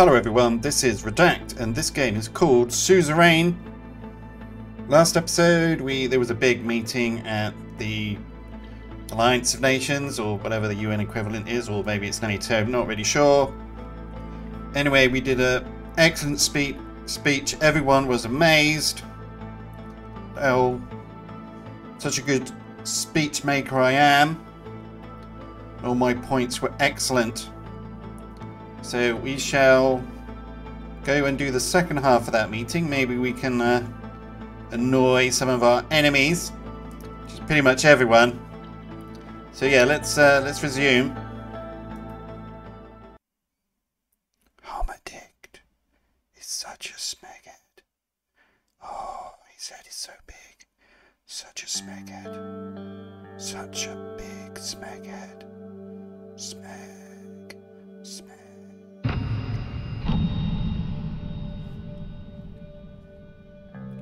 Hello everyone, this is Redact, and this game is called Suzerain. Last episode, there was a big meeting at the Alliance of Nations, or whatever the UN equivalent is, or maybe it's NATO, I'm not really sure. Anyway, we did an excellent speech, everyone was amazed. Oh, such a good speech maker I am. All my points were excellent. So we shall go and do the second half of that meeting. Maybe we can annoy some of our enemies, which is pretty much everyone. So yeah, let's resume. Homadict is such a smeghead. Oh, he said he's so big. Such a smeghead. Such a big smeghead. Smeg.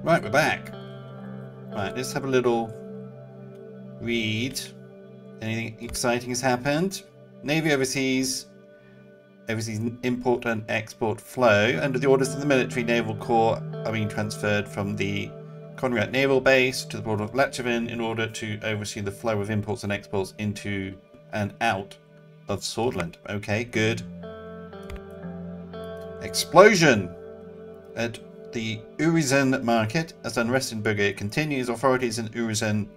Right, we're back. Right, let's have a little read. Anything exciting has happened? Navy overseas import and export flow. Under the orders of the military, naval corps are being transferred from the Conrad Naval Base to the port of Latchavin in order to oversee the flow of imports and exports into and out of Sordland. Okay, good. Explosion at the Urizen market. As unrest in Bulgaria continues, authorities in Urizen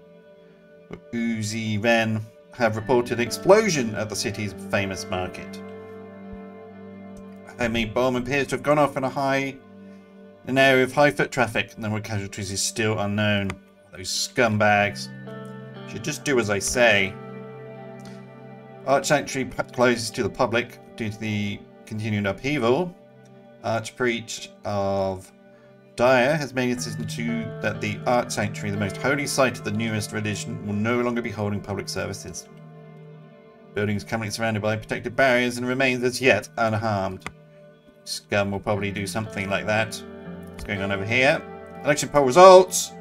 have reported an explosion at the city's famous market. A homemade bomb appears to have gone off in an area of high foot traffic. The number of casualties is still unknown. Those scumbags should just do as I say. Arch Sanctuary closes to the public due to the continued upheaval. Archpriest of Dyer has made a decision that the Arch Sanctuary, the most holy site of the newest religion, will no longer be holding public services. Building is currently surrounded by protective barriers and remains as yet unharmed. Scum will probably do something like that. What's going on over here? Election poll results!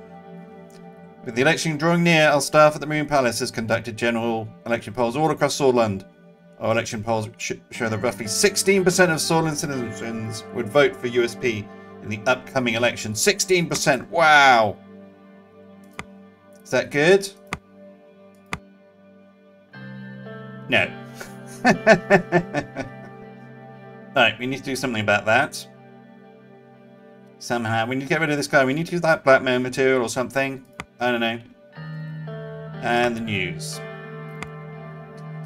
With the election drawing near, our staff at the Marine Palace has conducted general election polls all across Sordland. Our election polls show that roughly 16% of Sordland citizens would vote for USP in the upcoming election. 16%! Wow! Is that good? No. Right, we need to do something about that. Somehow. We need to get rid of this guy. We need to use that blackmail material or something. I don't know. And the news.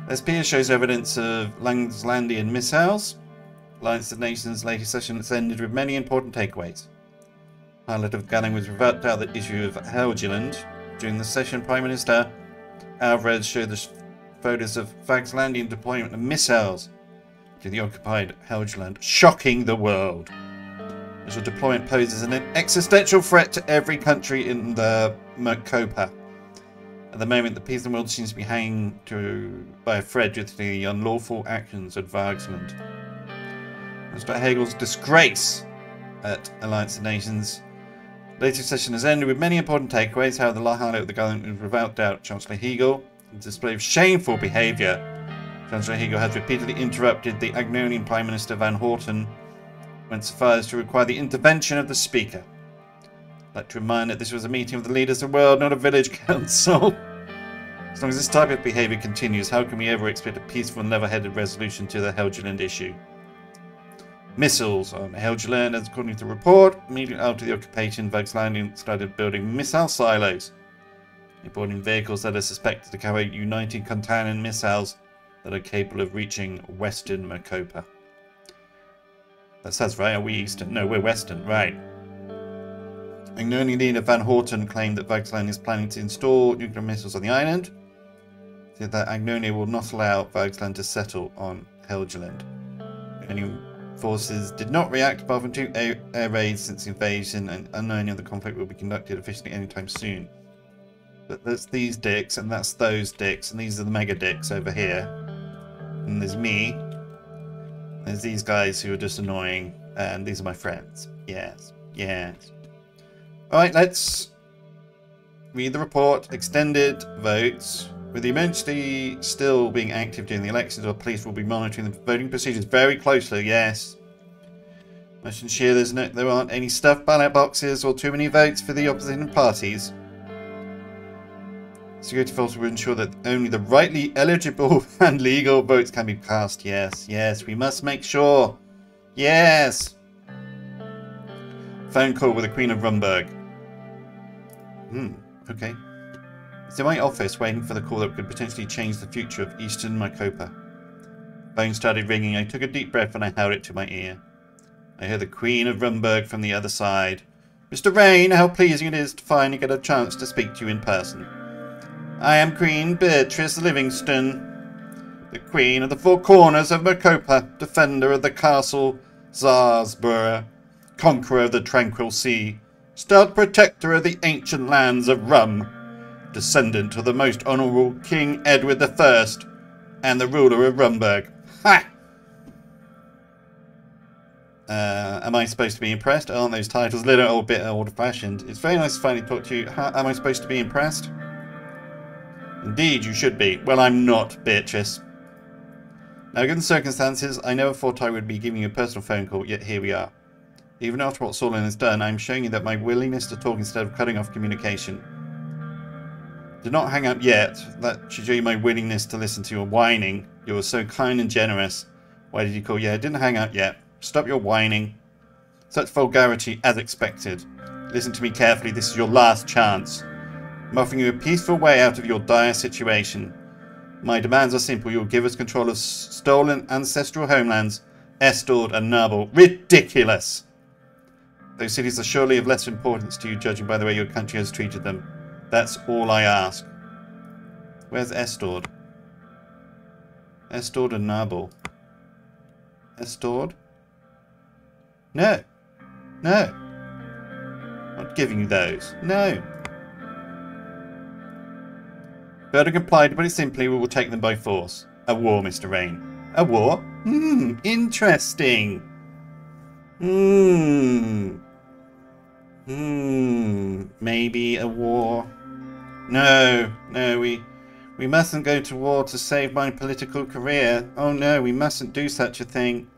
SPS shows evidence of Langslandian missiles. Alliance of Nations' latest session has ended with many important takeaways. Highlight of the gathering was revert out the issue of Helgeland. During the session, Prime Minister Alvarez showed the photos of Vagslandian deployment of missiles to the occupied Helgeland, shocking the world. This deployment poses an existential threat to every country in the Mercopa. At the moment, the peace in the world seems to be hanging by a thread due to the unlawful actions of Vagsland. Mr. Hegel's disgrace at Alliance of Nations. The latest session has ended with many important takeaways. However, the highlight of the gathering is without doubt Chancellor Hegel. A display of shameful behaviour. Chancellor Hegel has repeatedly interrupted the Agnonian Prime Minister Van Horten, went so far as to require the intervention of the Speaker. I'd like to remind that this was a meeting of the leaders of the world, not a village council. As long as this type of behaviour continues, how can we ever expect a peaceful and level-headed resolution to the Helgeland issue? Missiles on Helgeland, as according to the report, immediately after the occupation, Vagslandian started building missile silos, importing vehicles that are suspected to carry United Container missiles that are capable of reaching Western Mercopa. That sounds right. Are we Eastern? No, we're Western. Right. Agnonian leader Van Horten claimed that Vagsland is planning to install nuclear missiles on the island. Said that Agnonia will not allow Vagsland to settle on Helgeland. Agnonian forces did not react apart from 2 air raids since the invasion, and unknowing of the conflict will be conducted officially anytime soon. But that's these dicks, and that's those dicks, and these are the mega dicks over here. And there's me. There's these guys who are just annoying, and these are my friends. Yes, yes. Alright, let's read the report. Extended votes. With the emergency still being active during the elections, our police will be monitoring the voting procedures very closely. Yes. Must ensure there aren't any stuffed ballot boxes or too many votes for the opposition parties. Security forces will ensure that only the rightly eligible and legal votes can be cast. Yes, yes, we must make sure. Yes! Phone call with the Queen of Rumburg. Okay. It's in my office waiting for the call that could potentially change the future of Eastern Mycopa. Phone started ringing. I took a deep breath and I held it to my ear. I heard the Queen of Rumburg from the other side. Mr. Rain, how pleasing it is to finally get a chance to speak to you in person. I am Queen Beatrice Livingston, the Queen of the Four Corners of Mycopa, defender of the castle Zarsborough, conqueror of the tranquil sea, stout protector of the ancient lands of Rum, descendant of the most honourable King Edward I, and the ruler of Rumburg. Ha! Am I supposed to be impressed? Aren't those titles a little bit old-fashioned? It's very nice to finally talk to you. Am I supposed to be impressed? Indeed, you should be. Well, I'm not, Beatrice. Now, given the circumstances, I never thought I would be giving you a personal phone call, yet here we are. Even after what Sordland has done, I am showing you that my willingness to talk instead of cutting off communication. Do not hang up yet. That should show you my willingness to listen to your whining. You were so kind and generous. Why did you call? Yeah, I didn't hang up yet. Stop your whining. Such vulgarity as expected. Listen to me carefully. This is your last chance. I'm offering you a peaceful way out of your dire situation. My demands are simple. You'll give us control of stolen ancestral homelands, Estord and Narbel. Ridiculous! Those cities are surely of less importance to you, judging by the way your country has treated them. That's all I ask. Where's Estord? Estord and Narbel. Estord? No. No. I'm not giving you those. No. Burden complied, but simply we will take them by force. A war, Mr. Rain. A war? Interesting. Maybe a war. No, we mustn't go to war to save my political career. Oh no, we mustn't do such a thing.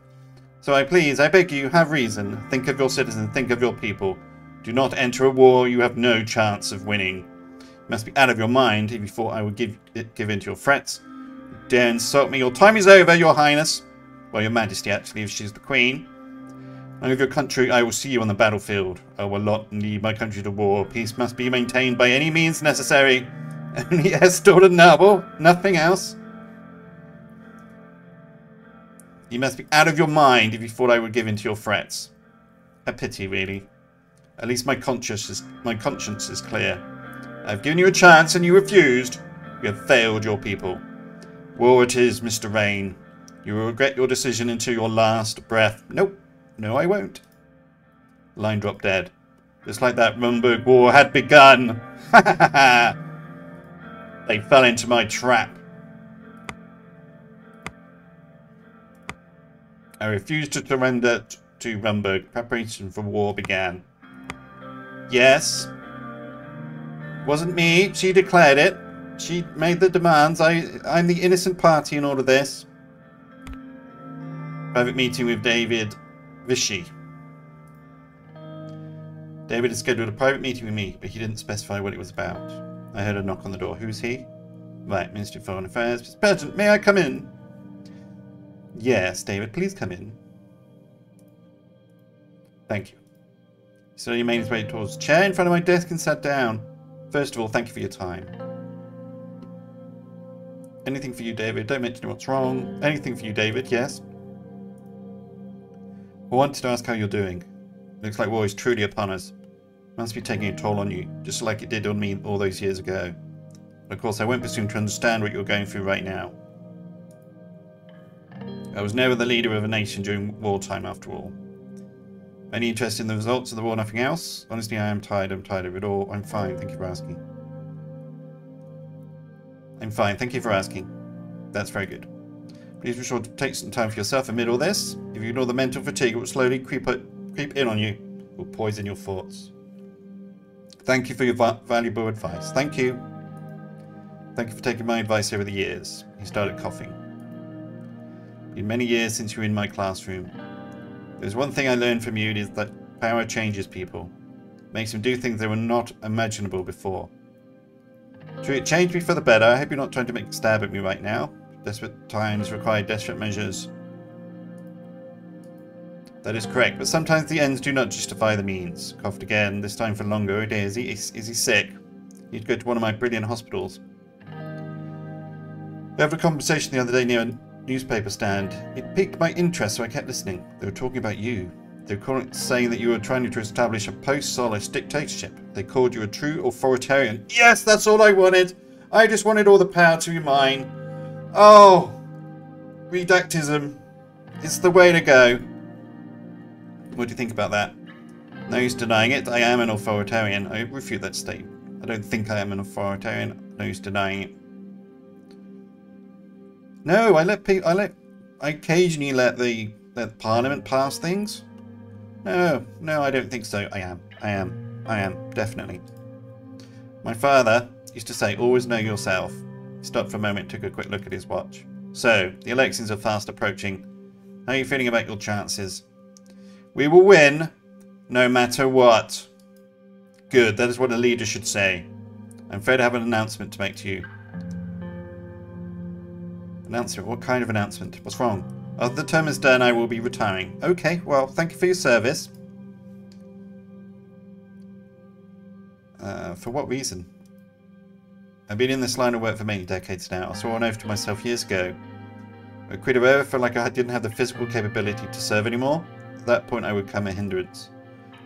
So I beg you, have reason. Think of your citizens, think of your people. Do not enter a war you have no chance of winning. You must be out of your mind if you thought I would give in to your threats. You dare insult me. Your time is over, your highness. Well, your majesty, actually, if she's the queen. Long of your country, I will see you on the battlefield. I will not lead my country to war. Peace must be maintained by any means necessary. Only Estord and Narbel, nothing else. You must be out of your mind if you thought I would give in to your threats. A pity, really. At least my conscience is clear. I've given you a chance and you refused. You have failed your people. War it is, Mr. Rain. You will regret your decision until your last breath. Nope. No, I won't. Line dropped dead. Just like that Rumburg war had begun. Ha ha ha! They fell into my trap. I refused to surrender to Rumburg. Preparation for war began. Yes. Wasn't me. She declared it. She made the demands. I'm the innocent party in all of this. Private meeting with David Vichy. David had scheduled a private meeting with me, but he didn't specify what it was about. I heard a knock on the door. Who's he? Right, Ministry of Foreign Affairs. Mr. President, may I come in? Yes, David, please come in. Thank you. So he made his way towards the chair in front of my desk and sat down. First of all, thank you for your time. Anything for you, David? Don't mention what's wrong. Anything for you, David? Yes. I wanted to ask how you're doing. Looks like war is truly upon us. Must be taking a toll on you, just like it did on me all those years ago. But of course, I won't presume to understand what you're going through right now. I was never the leader of a nation during wartime, after all. Any interest in the results of the war, nothing else? Honestly, I am tired. I'm tired of it all. I'm fine, thank you for asking. I'm fine, thank you for asking. That's very good. Please be sure to take some time for yourself amid all this. If you ignore the mental fatigue, it will slowly creep in on you. It will poison your thoughts. Thank you for your valuable advice. Thank you. Thank you for taking my advice over the years. He started coughing. Been many years since you were in my classroom. There's one thing I learned from you, is that power changes people. Makes them do things that were not imaginable before. True, it changed me for the better. I hope you're not trying to make a stab at me right now. Desperate times require desperate measures. That is correct, but sometimes the ends do not justify the means. Coughed again, this time for longer. Oh dear, is he sick? He'd go to one of my brilliant hospitals. We had a conversation the other day near a newspaper stand. It piqued my interest, so I kept listening. They were talking about you. They were saying that you were trying to establish a post-Solis dictatorship. They called you a true authoritarian. Yes, that's all I wanted. I just wanted all the power to be mine. Oh, redactism. It's the way to go. What do you think about that? No use denying it. I am an authoritarian. I refute that statement. I don't think I am an authoritarian. No use denying it. No, I occasionally let the Parliament pass things. No, I don't think so. I am, definitely. My father used to say, always know yourself. He stopped for a moment, took a quick look at his watch. So, the elections are fast approaching. How are you feeling about your chances? We will win, no matter what. Good, that is what a leader should say. I'm afraid I have an announcement to make to you. Announcement? What kind of announcement? What's wrong? After the term is done, I will be retiring. Okay, well, thank you for your service. For what reason? I've been in this line of work for many decades now. I swore an oath to myself years ago. I quit if I ever felt like I didn't have the physical capability to serve anymore. At that point, I would become a hindrance.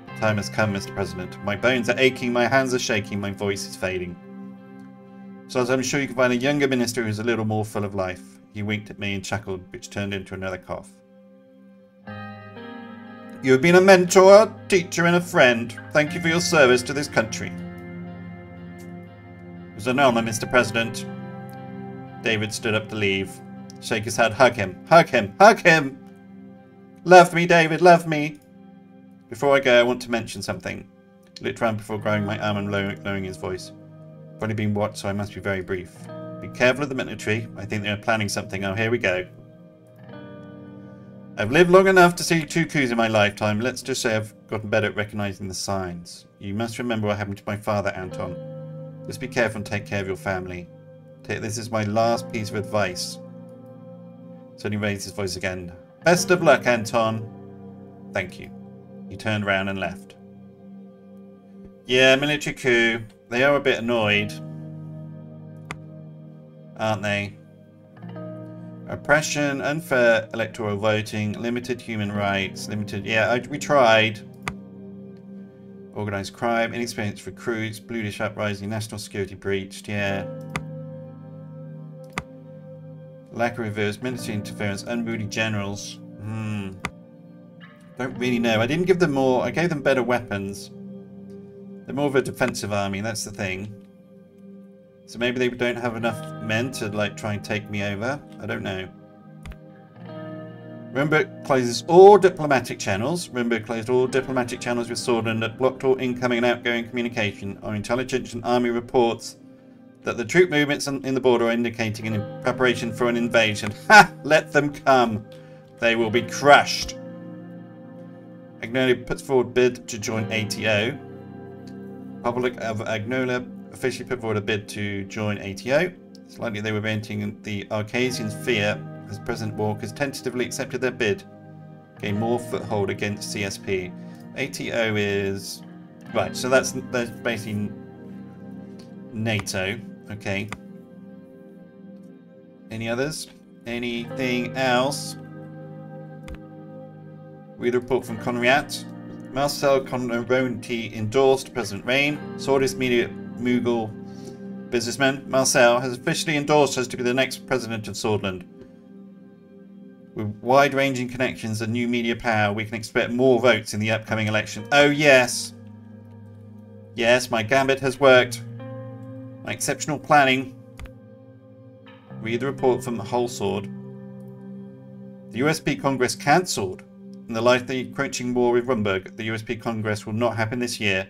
The time has come, Mr. President. My bones are aching, my hands are shaking, my voice is fading. So as I'm sure you can find a younger minister who's a little more full of life. He winked at me and chuckled, which turned into another cough. You have been a mentor, a teacher, and a friend. Thank you for your service to this country. It was an honor, Mr. President. David stood up to leave. Shake his head. Hug him. Hug him. Hug him! Love me, David. Love me. Before I go, I want to mention something. He looked round before growing my arm and lowering his voice. I've only been watched, so I must be very brief. Be careful of the military. I think they're planning something. Oh, here we go. I've lived long enough to see 2 coups in my lifetime. Let's just say I've gotten better at recognizing the signs. You must remember what happened to my father, Anton. Just be careful and take care of your family. Take this as my last piece of advice. So he raised his voice again. Best of luck, Anton. Thank you. He turned around and left. Yeah, military coup. They are a bit annoyed. Aren't they? Oppression, unfair electoral voting, limited human rights, limited... Yeah, we tried. Organised crime, inexperienced recruits, bluish uprising, national security breached, yeah. Lack of reverse, military interference, unruly generals. Don't really know. I didn't give them more. I gave them better weapons. They're more of a defensive army, that's the thing. So maybe they don't have enough men to like try and take me over. I don't know. Remember, it closes all diplomatic channels. Remember, it closed all diplomatic channels with Sordland that blocked all incoming and outgoing communication. Our intelligence and army reports that the troop movements in the border are indicating in preparation for an invasion. Ha! Let them come. They will be crushed. Agnolia puts forward bid to join ATO. Republic of Agnolia officially put forward a bid to join ATO. It's likely they were venting the Arcasians' fear as President Walker has tentatively accepted their bid. Gain more foothold against CSP. ATO is... Right, so that's basically NATO. Okay. Any others? Anything else? Read a report from Conriat. Marcel Conronti endorsed President Rain. Sordist media Mughal businessman Marcel has officially endorsed us to be the next president of Sordland. With wide-ranging connections and new media power, we can expect more votes in the upcoming election. Oh yes! Yes, my gambit has worked. My exceptional planning. Read the report from the Whole Sword. The USP Congress cancelled. In the light of the encroaching war with Rumburg, the USP Congress will not happen this year.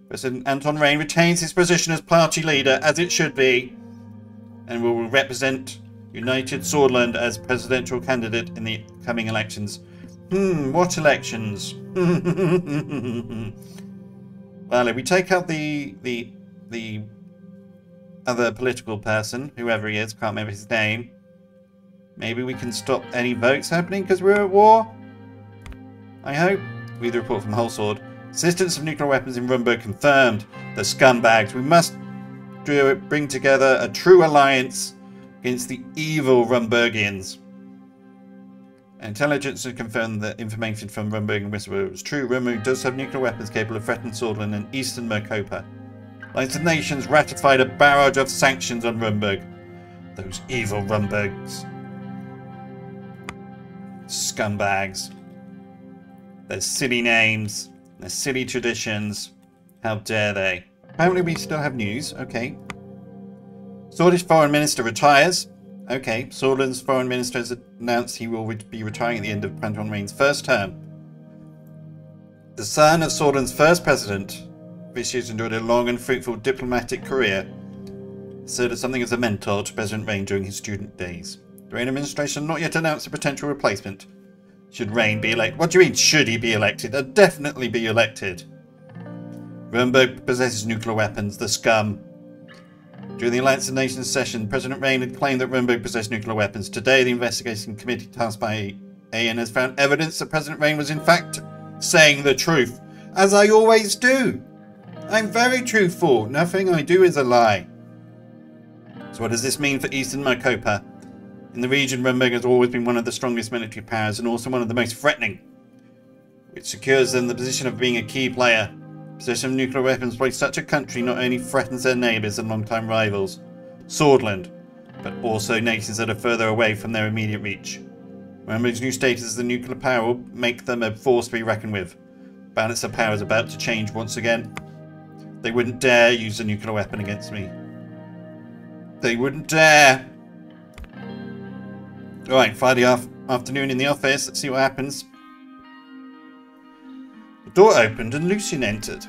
President Anton Rain retains his position as party leader, as it should be, and will represent United Sordland as presidential candidate in the coming elections. What elections? Well, if we take out the other political person, whoever he is, can't remember his name, maybe we can stop any votes happening because we're at war? I hope. Read the report from Holsword. Existence of nuclear weapons in Rumberg confirmed. The scumbags. We must bring together a true alliance against the evil Rumbergians. Intelligence has confirmed that information from Rumberg and Whistleblower was true. Rumberg does have nuclear weapons capable of threatening Sordland and eastern Mercopa. Alliance of Nations ratified a barrage of sanctions on Rumberg. Those evil Rumbergs. Scumbags. Their silly names. Their silly traditions. How dare they? Apparently we still have news. Okay. Swordish Foreign Minister retires. Okay. Sordland's Foreign Minister has announced he will be retiring at the end of Panton Reign's first term. The son of Sordland's first president, Vicious enjoyed a long and fruitful diplomatic career. Served as something as a mentor to President Rain during his student days. The Rain administration has not yet announced a potential replacement. Should Rain be elected? What do you mean, should he be elected? He'll definitely be elected. Rumberg possesses nuclear weapons, the scum. During the Alliance of Nations session, President Rain had claimed that Rumberg possessed nuclear weapons. Today, the investigation committee tasked by AN has found evidence that President Rain was in fact saying the truth. As I always do. I'm very truthful. Nothing I do is a lie. So what does this mean for Eastern Mercopa? In the region, Rumberg has always been one of the strongest military powers and also one of the most threatening, which secures them the position of being a key player. Possession of nuclear weapons by such a country not only threatens their neighbours and long-time rivals, Sordland, but also nations that are further away from their immediate reach. Rumberg's new status as a nuclear power will make them a force to be reckoned with. Balance of power is about to change once again. They wouldn't dare use a nuclear weapon against me. They wouldn't dare! Alright, Friday afternoon in the office. Let's see what happens. The door opened and Lucian entered.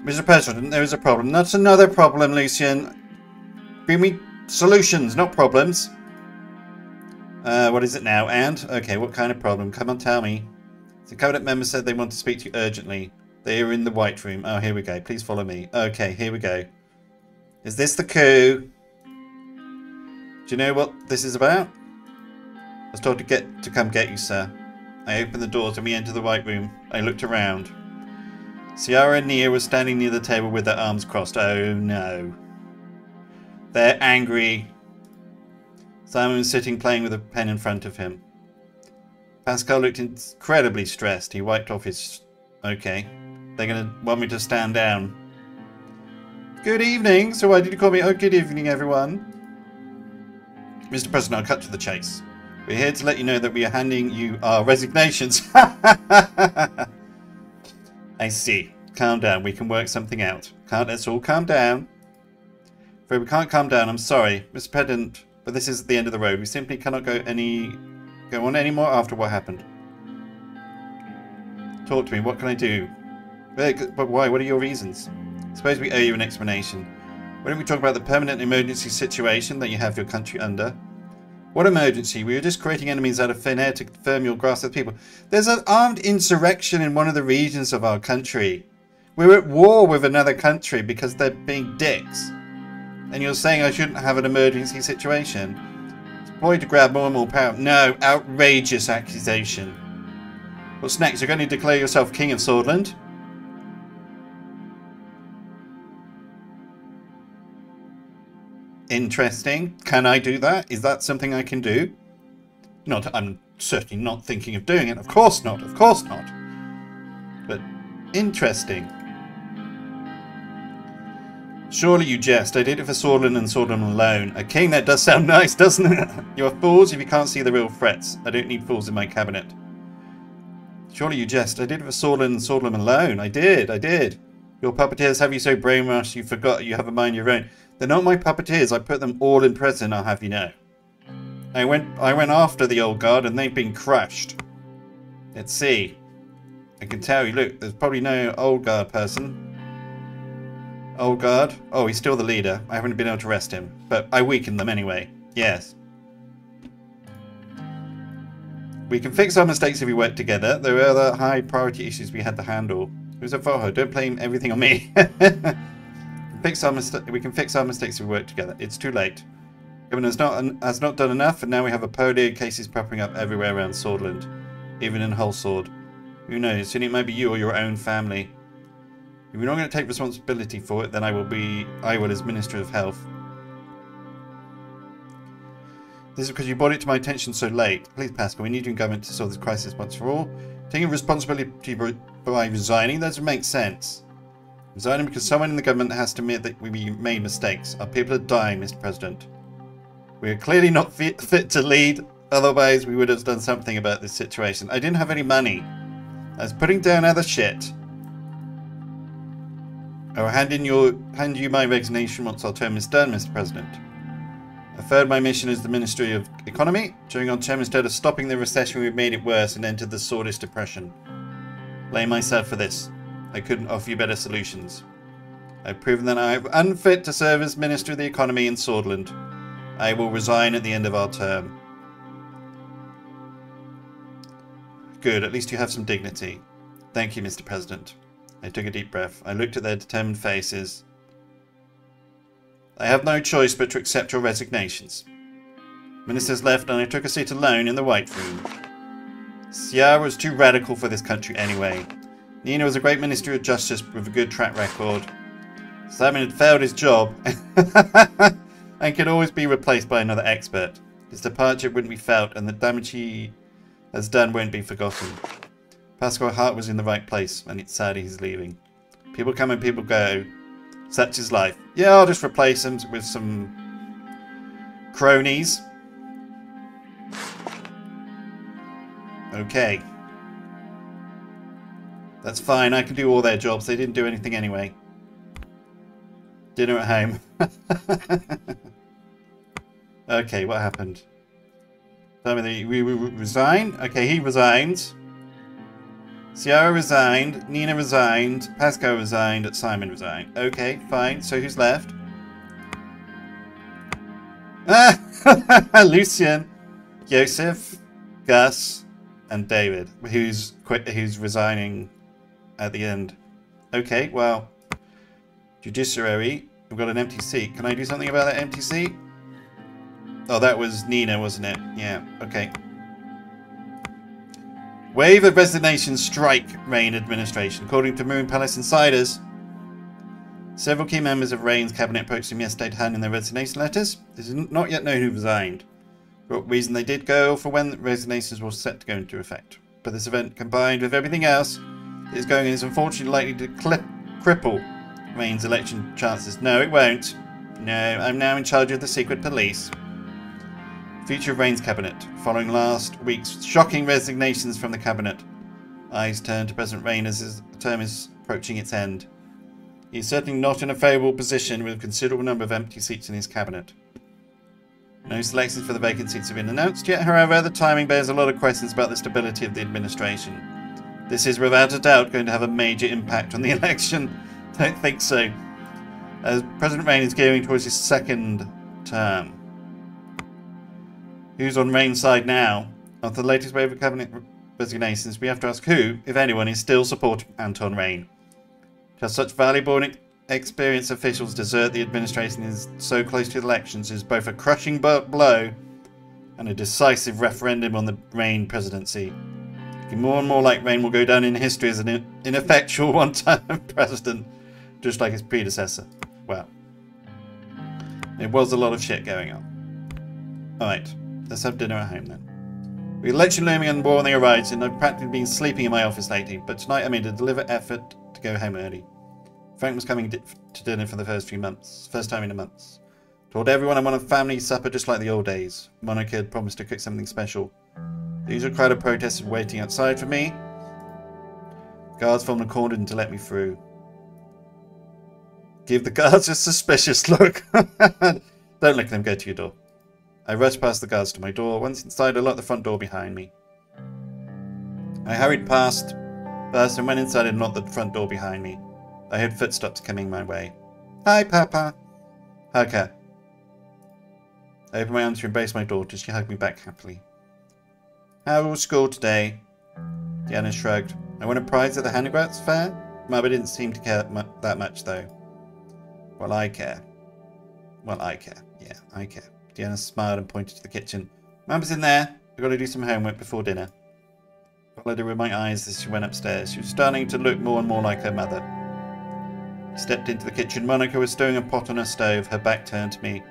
Mr. President, there is a problem. That's another problem, Lucian. Bring me solutions, not problems. What is it now? And? Okay, what kind of problem? Come on, tell me. The cabinet member said they want to speak to you urgently. They are in the White Room. Oh, here we go. Please follow me. Okay, here we go. Is this the coup? Do you know what this is about? I was told to come get you, sir. I opened the doors and we entered the White Room. I looked around. Ciara and Nia were standing near the table with their arms crossed. Oh no. They're angry. Simon was sitting playing with a pen in front of him. Pascal looked incredibly stressed. He wiped off his... Okay. They're going to want me to stand down. Good evening. So why did you call me? Oh, good evening, everyone. Mr. President, I'll cut to the chase. We're here to let you know that we are handing you our resignations. I see. Calm down. We can work something out. Let's all calm down. If we can't calm down, I'm sorry. Mr. President, but this is the end of the road. We simply cannot go on anymore after what happened. Talk to me. What can I do? But why? What are your reasons? I suppose we owe you an explanation. Why don't we talk about the permanent emergency situation that you have your country under? What emergency? We were just creating enemies out of thin air to firm your grasp of people. There's an armed insurrection in one of the regions of our country. We're at war with another country because they're being dicks. And you're saying I shouldn't have an emergency situation? It's a ploy to grab more and more power. No, outrageous accusation. What's next? You're going to declare yourself King of Sordland? Interesting. Can I do that? Is that something I can do? I'm certainly not thinking of doing it. Of course not. Of course not. But interesting. Surely you jest. I did it for Sordland and Sordland alone. A king, that does sound nice, doesn't it? You're fools if you can't see the real threats. I don't need fools in my cabinet. Surely you jest. I did it for Sordland and Sordland alone. I did. Your puppeteers have you so brainwashed you forgot you have a mind of your own. They're not my puppeteers. I put them all in prison, I'll have you know. I went after the old guard and they've been crushed. Let's see. I can tell you, look, there's probably no old guard person. Old guard? Oh, he's still the leader. I haven't been able to arrest him. But I weakened them anyway. Yes. We can fix our mistakes if we work together. There are other high priority issues we had to handle. Who's a Voho? Don't blame everything on me. We can fix our mistakes if we work together. It's too late. Government has not done enough, and now we have a polio cases popping up everywhere around Sordland, even in Hull Sword. Who knows? Soon it might be you or your own family. If you're not going to take responsibility for it, then I will as Minister of Health. This is because you brought it to my attention so late. Please, Pascal, we need you in government to solve this crisis once for all. Taking responsibility by resigning doesn't make sense. Resigning because someone in the government has to admit that we made mistakes. Our people are dying, Mr. President. We are clearly not fit to lead, otherwise we would have done something about this situation. I didn't have any money. I was putting down other shit. I will hand you my resignation once our term is done, Mr. President. I third my mission as the Ministry of Economy. During our term, instead of stopping the recession, we made it worse and entered the sorest depression. Blame myself for this. I couldn't offer you better solutions. I've proven that I am unfit to serve as Minister of the Economy in Sordland. I will resign at the end of our term. Good, at least you have some dignity. Thank you, Mr. President. I took a deep breath. I looked at their determined faces. I have no choice but to accept your resignations. Ministers left and I took a seat alone in the White Room. Ciara was too radical for this country anyway. Nina was a great Minister of Justice with a good track record. Simon had failed his job and could always be replaced by another expert. His departure wouldn't be felt and the damage he has done won't be forgotten. Pascal Hart was in the right place, and it's sad he's leaving. People come and people go. Such is life. Yeah, I'll just replace him with some cronies. Okay. That's fine, I can do all their jobs. They didn't do anything anyway. Dinner at home. Okay, what happened? Tell me that we resign? Okay, he resigns. Ciara resigned, Nina resigned, Pascal resigned, Simon resigned. Okay, fine. So who's left? Ah! Lucien, Joseph, Gus, and David, who's resigning at the end. Okay, well, Judiciary, we've got an empty seat. Can I do something about that empty seat? Oh, that was Nina, wasn't it? Yeah, okay. Wave of resignation strike Reign administration. According to Moon Palace insiders, several key members of Reign's cabinet approached him yesterday to hand in their resignation letters. It is not yet known who resigned. For what reason they did go, or for when the resignations were set to go into effect. But this event, combined with everything else that is going on, is unfortunately likely to cripple Reign's election chances. No, it won't. No, I'm now in charge of the secret police. Future of Reign's cabinet. Following last week's shocking resignations from the cabinet, eyes turn to President Reign as his term is approaching its end. He is certainly not in a favourable position with a considerable number of empty seats in his cabinet. No selections for the vacant seats have been announced yet, however, the timing bears a lot of questions about the stability of the administration. This is without a doubt going to have a major impact on the election. Don't think so. As President Reign is gearing towards his second term. Who's on Reign's side now? After the latest wave of cabinet resignations, we have to ask who, if anyone, is still supporting Anton Reign. Just such valuable and experienced officials desert the administration is so close to the elections is both a crushing blow and a decisive referendum on the Reign presidency. Looking more and more like Reign will go down in history as an ineffectual one-time president, just like his predecessor. Well, it was a lot of shit going on. Alright. Let's have dinner at home then. With election looming and war on the horizon, I've practically been sleeping in my office lately, but tonight I made a deliberate effort to go home early. Frank was coming to dinner for the first time in a month. Told everyone I wanted a family supper just like the old days. Monica had promised to cook something special. The usual crowd of protesters were waiting outside for me. Guards formed a cordon to let me through. Give the guards a suspicious look. Don't let them go to your door. I rushed past the guards to my door. Once inside, I locked the front door behind me. I hurried past and went inside and locked the front door behind me. I heard footsteps coming my way. Hi, Papa. Hug her. I opened my arms to embrace my daughter. She hugged me back happily. How was school today? Deanna shrugged. I won a prize at the handicrafts fair? Mother didn't seem to care that much, though. Well, I care. Well, I care. Yeah, I care. Deanna smiled and pointed to the kitchen. Mum's in there. I've got to do some homework before dinner. I followed her with my eyes as she went upstairs. She was starting to look more and more like her mother. I stepped into the kitchen. Monica was stowing a pot on her stove, her back turned to me.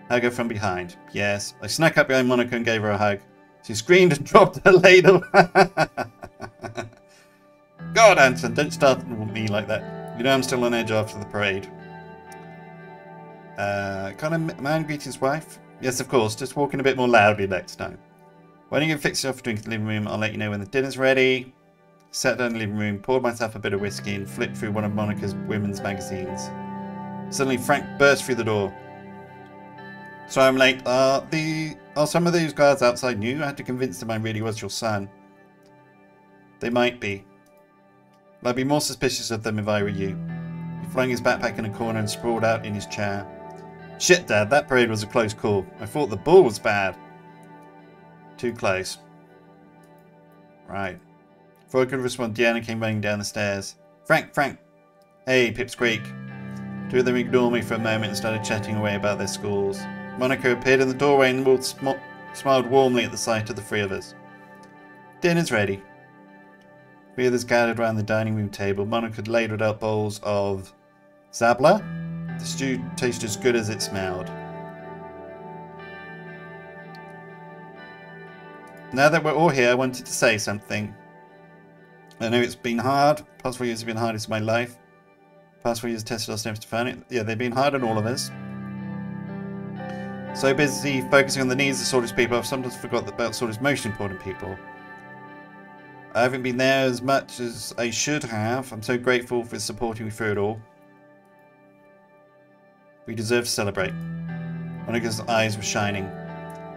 Hug her from behind. Yes. I snuck up behind Monica and gave her a hug. She screamed and dropped her ladle. God, Anton, don't start with me like that. You know I'm still on edge after the parade. Can't a man greet his wife? Yes, of course. Just walking a bit more loudly next time. Why don't you fix yourself a drink in the living room? I'll let you know when the dinner's ready. Sat down in the living room, poured myself a bit of whiskey and flipped through one of Monica's women's magazines. Suddenly Frank burst through the door. Sorry I'm late. Are some of those guards outside new? I had to convince them I really was your son. They might be. But I'd be more suspicious of them if I were you. He flung his backpack in a corner and sprawled out in his chair. Shit, Dad, that parade was a close call. I thought the bull was bad. Too close. Right. Before I could respond, Deanna came running down the stairs. Frank! Hey, Pipsqueak. Two of them ignored me for a moment and started chatting away about their schools. Monica appeared in the doorway and smiled warmly at the sight of the three of us. Dinner's ready. Three others gathered around the dining room table. Monica had ladled out bowls of zabla. The stew tasted as good as it smelled. Now that we're all here, I wanted to say something. I know it's been hard. Past 4 years have been the hardest of my life. Past 4 years tested our strengths to find it. Yeah, they've been hard on all of us. So busy focusing on the needs of Swordless people, I've sometimes forgot about Swordless' most important people. I haven't been there as much as I should have. I'm so grateful for supporting me through it all. We deserve to celebrate. Monica's eyes were shining.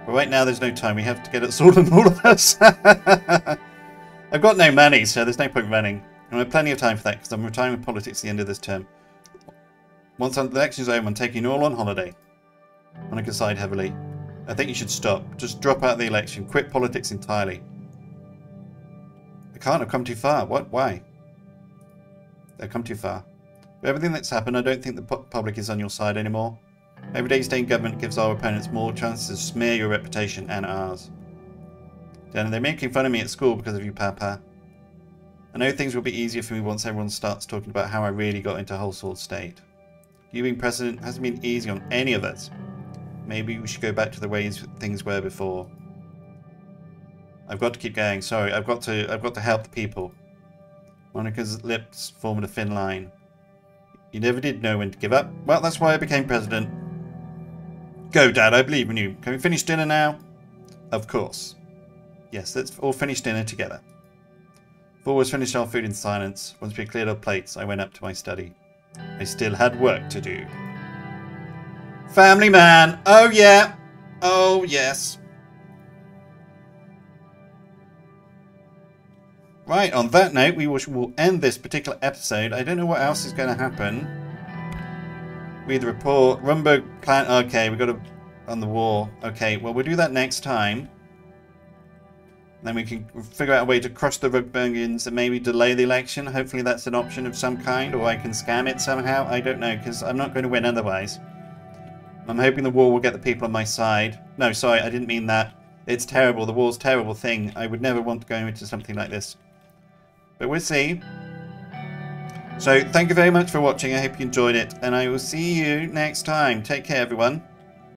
But right now there's no time. We have to get it sorted, all of us. I've got no money, so there's no point running. And I have plenty of time for that because I'm retiring from politics at the end of this term. Once the election's over, I'm taking you all on holiday. Monica sighed heavily. I think you should stop. Just drop out of the election. Quit politics entirely. I can't. I've come too far. What? Why? I've come too far. With everything that's happened, I don't think the public is on your side anymore. Every day staying in government gives our opponents more chances to smear your reputation and ours. Dan, they're making fun of me at school because of you, Papa. I know things will be easier for me once everyone starts talking about how I really got into whole sword state. You being president hasn't been easy on any of us. Maybe we should go back to the ways things were before. I've got to keep going. Sorry, I've got to help the people. Monica's lips formed a thin line. You never did know when to give up. Well, that's why I became president. Go, Dad, I believe in you. Can we finish dinner now? Of course. Yes, let's all finish dinner together. Four was finished our food in silence. Once we cleared our plates, I went up to my study. I still had work to do. Family man! Oh yeah! Oh yes! Right, on that note, we will end this particular episode. I don't know what else is going to happen. Read the report. Rumbo plan. Okay, we got to on the war. Okay, well, we'll do that next time. Then we can figure out a way to crush the Rugburgians and maybe delay the election. Hopefully that's an option of some kind, or I can scam it somehow. I don't know, because I'm not going to win otherwise. I'm hoping the war will get the people on my side. No, sorry, I didn't mean that. It's terrible. The war's a terrible thing. I would never want to go into something like this. But we'll see. So, thank you very much for watching. I hope you enjoyed it. And I will see you next time. Take care, everyone.